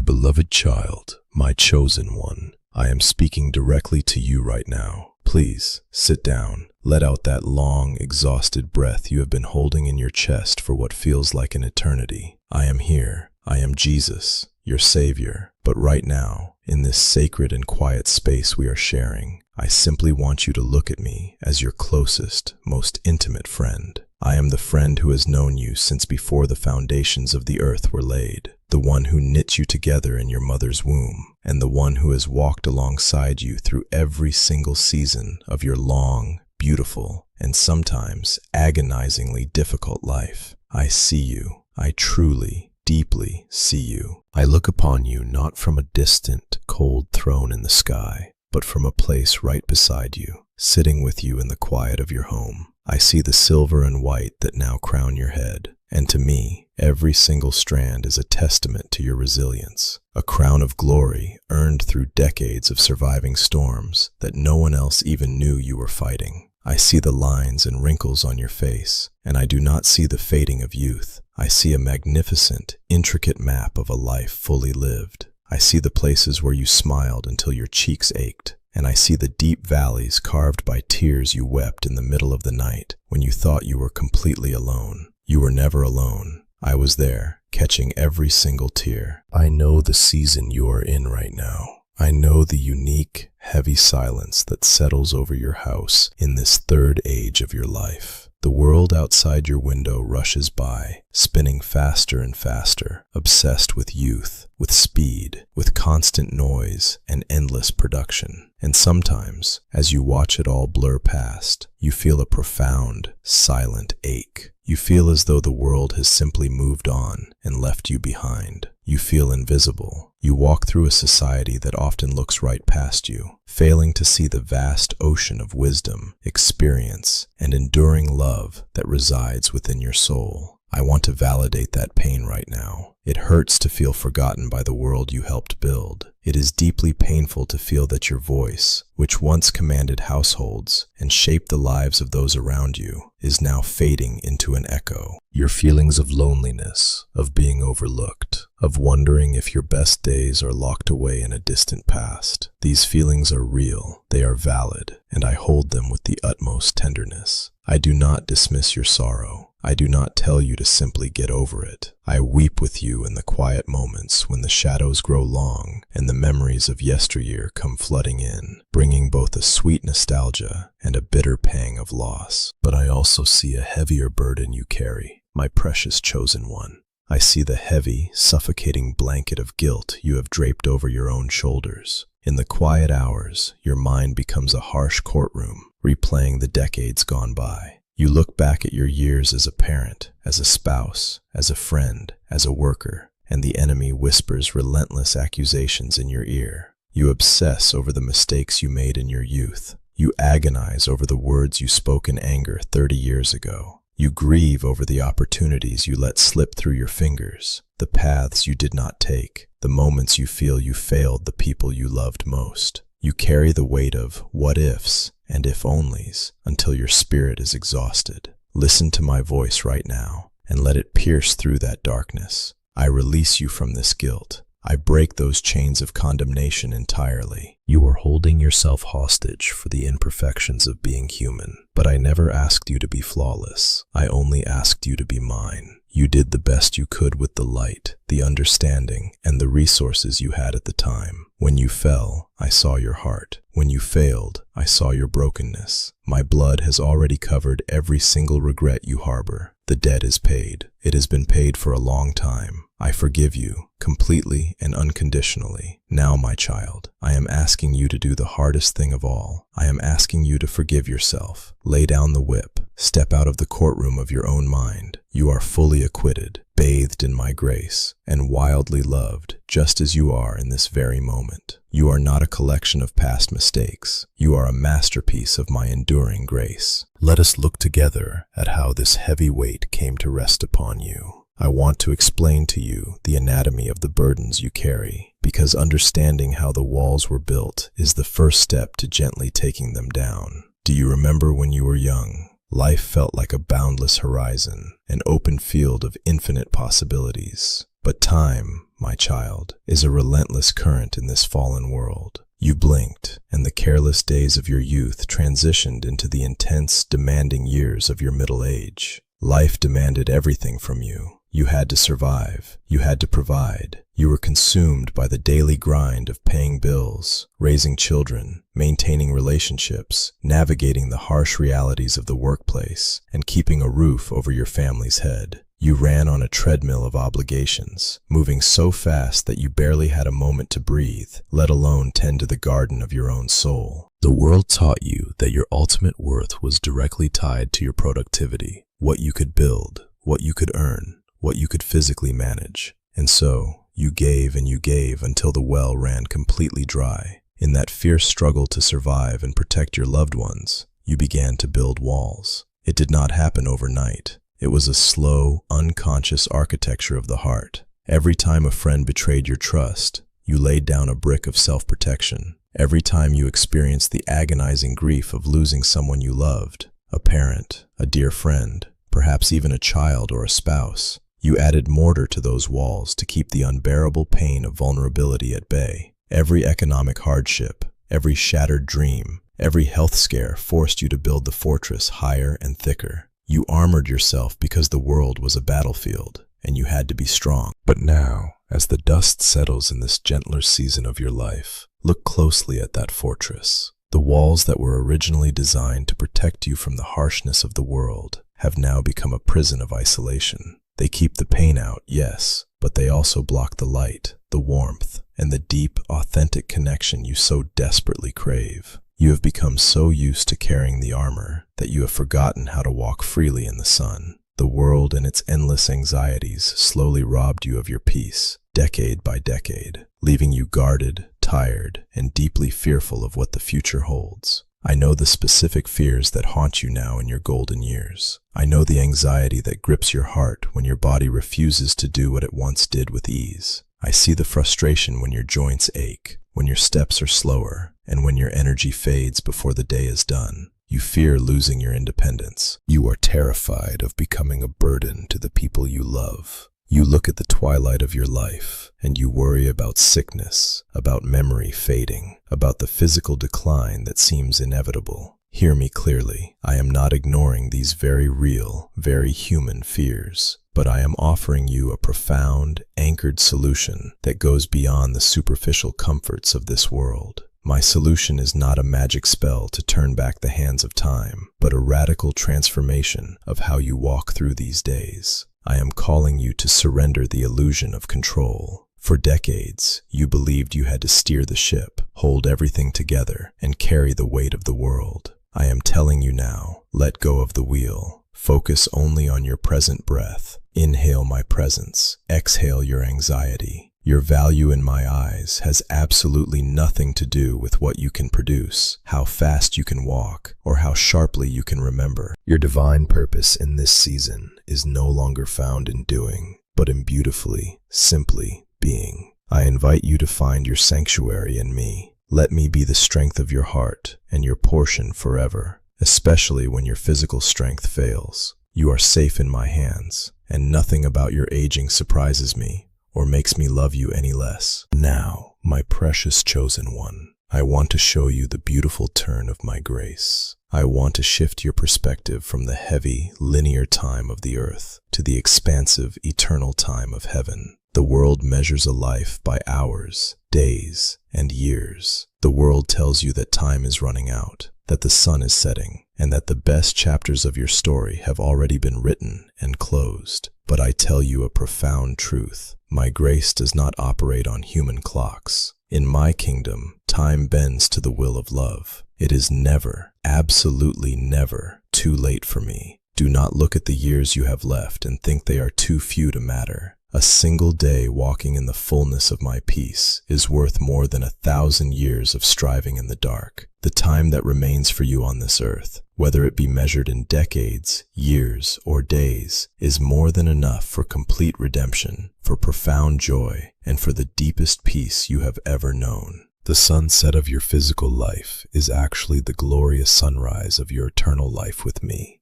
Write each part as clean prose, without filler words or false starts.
beloved child, my chosen one, I am speaking directly to you right now. Please, sit down. Let out that long, exhausted breath you have been holding in your chest for what feels like an eternity. I am here. I am Jesus, your Savior. But right now, in this sacred and quiet space we are sharing, I simply want you to look at me as your closest, most intimate friend. I am the friend who has known you since before the foundations of the earth were laid, the one who knit you together in your mother's womb, and the one who has walked alongside you through every single season of your long, beautiful, and sometimes agonizingly difficult life. I see you. I truly, deeply see you. I look upon you not from a distant, cold throne in the sky, but from a place right beside you, sitting with you in the quiet of your home. I see the silver and white that now crown your head, and to me, every single strand is a testament to your resilience, a crown of glory earned through decades of surviving storms that no one else even knew you were fighting. I see the lines and wrinkles on your face, and I do not see the fading of youth. I see a magnificent, intricate map of a life fully lived. I see the places where you smiled until your cheeks ached, and I see the deep valleys carved by tears you wept in the middle of the night when you thought you were completely alone. You were never alone. I was there, catching every single tear. I know the season you are in right now. I know the unique, heavy silence that settles over your house in this third age of your life. The world outside your window rushes by, spinning faster and faster, obsessed with youth, with speed, with constant noise and endless production. And sometimes, as you watch it all blur past, you feel a profound, silent ache. You feel as though the world has simply moved on and left you behind. You feel invisible. You walk through a society that often looks right past you, failing to see the vast ocean of wisdom, experience, and enduring love that resides within your soul. I want to validate that pain right now. It hurts to feel forgotten by the world you helped build. It is deeply painful to feel that your voice, which once commanded households and shaped the lives of those around you, is now fading into an echo. Your feelings of loneliness, of being overlooked, of wondering if your best days are locked away in a distant past. These feelings are real, they are valid, and I hold them with the utmost tenderness. I do not dismiss your sorrow. I do not tell you to simply get over it. I weep with you in the quiet moments when the shadows grow long and the memories of yesteryear come flooding in, bringing both a sweet nostalgia and a bitter pang of loss. But I also see a heavier burden you carry, my precious chosen one. I see the heavy, suffocating blanket of guilt you have draped over your own shoulders. In the quiet hours, your mind becomes a harsh courtroom, replaying the decades gone by. You look back at your years as a parent, as a spouse, as a friend, as a worker, and the enemy whispers relentless accusations in your ear. You obsess over the mistakes you made in your youth. You agonize over the words you spoke in anger 30 years ago. You grieve over the opportunities you let slip through your fingers, the paths you did not take, the moments you feel you failed the people you loved most. You carry the weight of what-ifs and if-onlys until your spirit is exhausted. Listen to my voice right now and let it pierce through that darkness. I release you from this guilt. I break those chains of condemnation entirely. You are holding yourself hostage for the imperfections of being human, but I never asked you to be flawless. I only asked you to be mine. You did the best you could with the light, the understanding, and the resources you had at the time. When you fell, I saw your heart. When you failed, I saw your brokenness. My blood has already covered every single regret you harbor. The debt is paid. It has been paid for a long time. I forgive you, completely and unconditionally. Now, my child, I am asking you to do the hardest thing of all. I am asking you to forgive yourself. Lay down the whip. Step out of the courtroom of your own mind. You are fully acquitted, bathed in my grace, and wildly loved, just as you are in this very moment. You are not a collection of past mistakes. You are a masterpiece of my enduring grace. Let us look together at how this heavy weight came to rest upon you. I want to explain to you the anatomy of the burdens you carry, because understanding how the walls were built is the first step to gently taking them down. Do you remember when you were young, Life felt like a boundless horizon, an open field of infinite possibilities. But time, my child, is a relentless current in this fallen world. You blinked, and the careless days of your youth transitioned into the intense, demanding years of your middle age. Life demanded everything from you. You had to survive. You had to provide. You were consumed by the daily grind of paying bills, raising children, maintaining relationships, navigating the harsh realities of the workplace, and keeping a roof over your family's head. You ran on a treadmill of obligations, moving so fast that you barely had a moment to breathe, let alone tend to the garden of your own soul. The world taught you that your ultimate worth was directly tied to your productivity, what you could build, what you could earn, what you could physically manage. And so, you gave and you gave until the well ran completely dry. In that fierce struggle to survive and protect your loved ones, you began to build walls. It did not happen overnight. It was a slow, unconscious architecture of the heart. Every time a friend betrayed your trust, you laid down a brick of self-protection. Every time you experienced the agonizing grief of losing someone you loved, a parent, a dear friend, perhaps even a child or a spouse, you added mortar to those walls to keep the unbearable pain of vulnerability at bay. Every economic hardship, every shattered dream, every health scare forced you to build the fortress higher and thicker. You armored yourself because the world was a battlefield, and you had to be strong. But now, as the dust settles in this gentler season of your life, look closely at that fortress. The walls that were originally designed to protect you from the harshness of the world have now become a prison of isolation. They keep the pain out, yes, but they also block the light, the warmth, and the deep, authentic connection you so desperately crave. You have become so used to carrying the armor that you have forgotten how to walk freely in the sun. The world and its endless anxieties slowly robbed you of your peace, decade by decade, leaving you guarded, tired, and deeply fearful of what the future holds. I know the specific fears that haunt you now in your golden years. I know the anxiety that grips your heart when your body refuses to do what it once did with ease. I see the frustration when your joints ache, when your steps are slower, and when your energy fades before the day is done. You fear losing your independence. You are terrified of becoming a burden to the people you love. You look at the twilight of your life, and you worry about sickness, about memory fading, about the physical decline that seems inevitable. Hear me clearly. I am not ignoring these very real, very human fears, but I am offering you a profound, anchored solution that goes beyond the superficial comforts of this world. My solution is not a magic spell to turn back the hands of time, but a radical transformation of how you walk through these days. I am calling you to surrender the illusion of control. For decades, you believed you had to steer the ship, hold everything together, and carry the weight of the world. I am telling you now, let go of the wheel. Focus only on your present breath. Inhale my presence. Exhale your anxiety. Your value in my eyes has absolutely nothing to do with what you can produce, how fast you can walk, or how sharply you can remember. Your divine purpose in this season is no longer found in doing, but in beautifully, simply being. I invite you to find your sanctuary in me. Let me be the strength of your heart and your portion forever, especially when your physical strength fails. You are safe in my hands, and nothing about your aging surprises me or makes me love you any less. Now, my precious chosen one, I want to show you the beautiful turn of my grace. I want to shift your perspective from the heavy, linear time of the earth to the expansive, eternal time of heaven. The world measures a life by hours, days, and years. The world tells you that time is running out, that the sun is setting, and that the best chapters of your story have already been written and closed. But I tell you a profound truth. My grace does not operate on human clocks. In my kingdom, time bends to the will of love. It is never, absolutely never, too late for me. Do not look at the years you have left and think they are too few to matter. A single day walking in the fullness of my peace is worth more than 1,000 years of striving in the dark. The time that remains for you on this earth, whether it be measured in decades, years, or days, is more than enough for complete redemption, for profound joy, and for the deepest peace you have ever known. The sunset of your physical life is actually the glorious sunrise of your eternal life with me.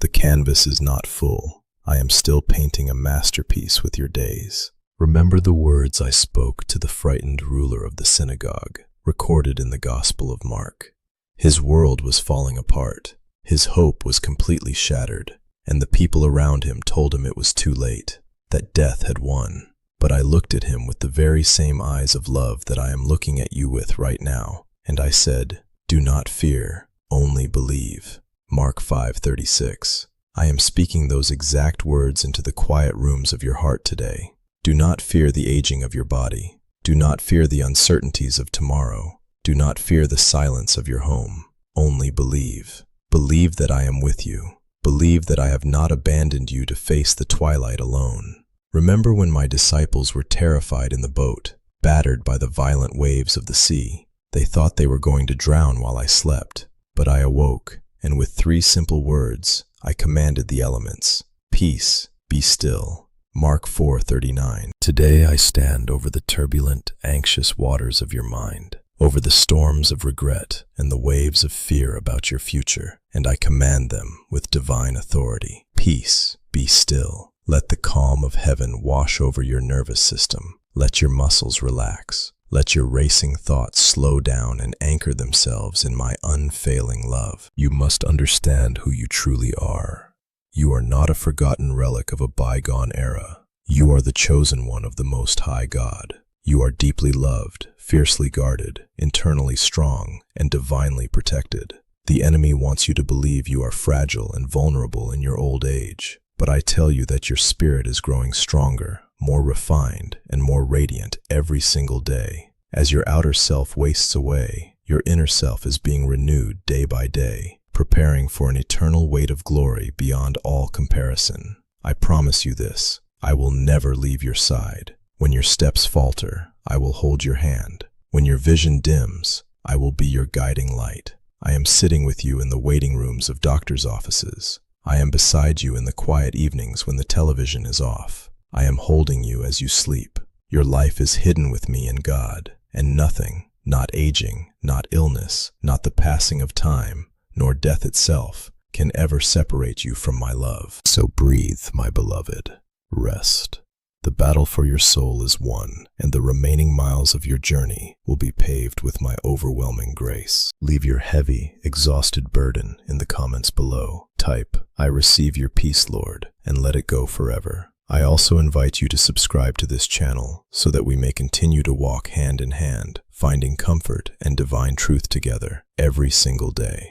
The canvas is not full. I am still painting a masterpiece with your days. Remember the words I spoke to the frightened ruler of the synagogue, recorded in the Gospel of Mark. His world was falling apart. His hope was completely shattered, and the people around him told him it was too late, that death had won. But I looked at him with the very same eyes of love that I am looking at you with right now, and I said, "Do not fear, only believe." Mark 5:36. I am speaking those exact words into the quiet rooms of your heart today. Do not fear the aging of your body. Do not fear the uncertainties of tomorrow. Do not fear the silence of your home. Only believe. Believe that I am with you. Believe that I have not abandoned you to face the twilight alone. Remember when my disciples were terrified in the boat, battered by the violent waves of the sea. They thought they were going to drown while I slept. But I awoke, and with 3 simple words, I commanded the elements, "Peace, be still." Mark 4:39. Today I stand over the turbulent, anxious waters of your mind, over the storms of regret and the waves of fear about your future, and I command them with divine authority. Peace, be still. Let the calm of heaven wash over your nervous system. Let your muscles relax. Let your racing thoughts slow down and anchor themselves in my unfailing love. You must understand who you truly are. You are not a forgotten relic of a bygone era. You are the chosen one of the Most High God. You are deeply loved, fiercely guarded, internally strong, and divinely protected. The enemy wants you to believe you are fragile and vulnerable in your old age. But I tell you that your spirit is growing stronger, more refined, and more radiant every single day. As your outer self wastes away, your inner self is being renewed day by day, preparing for an eternal weight of glory beyond all comparison. I promise you this, I will never leave your side. When your steps falter, I will hold your hand. When your vision dims, I will be your guiding light. I am sitting with you in the waiting rooms of doctors' offices. I am beside you in the quiet evenings when the television is off. I am holding you as you sleep. Your life is hidden with me in God, and nothing, not aging, not illness, not the passing of time, nor death itself, can ever separate you from my love. So breathe, my beloved. Rest. The battle for your soul is won, and the remaining miles of your journey will be paved with my overwhelming grace. Leave your heavy, exhausted burden in the comments below. Type, "I receive your peace, Lord," and let it go forever. I also invite you to subscribe to this channel so that we may continue to walk hand in hand, finding comfort and divine truth together every single day.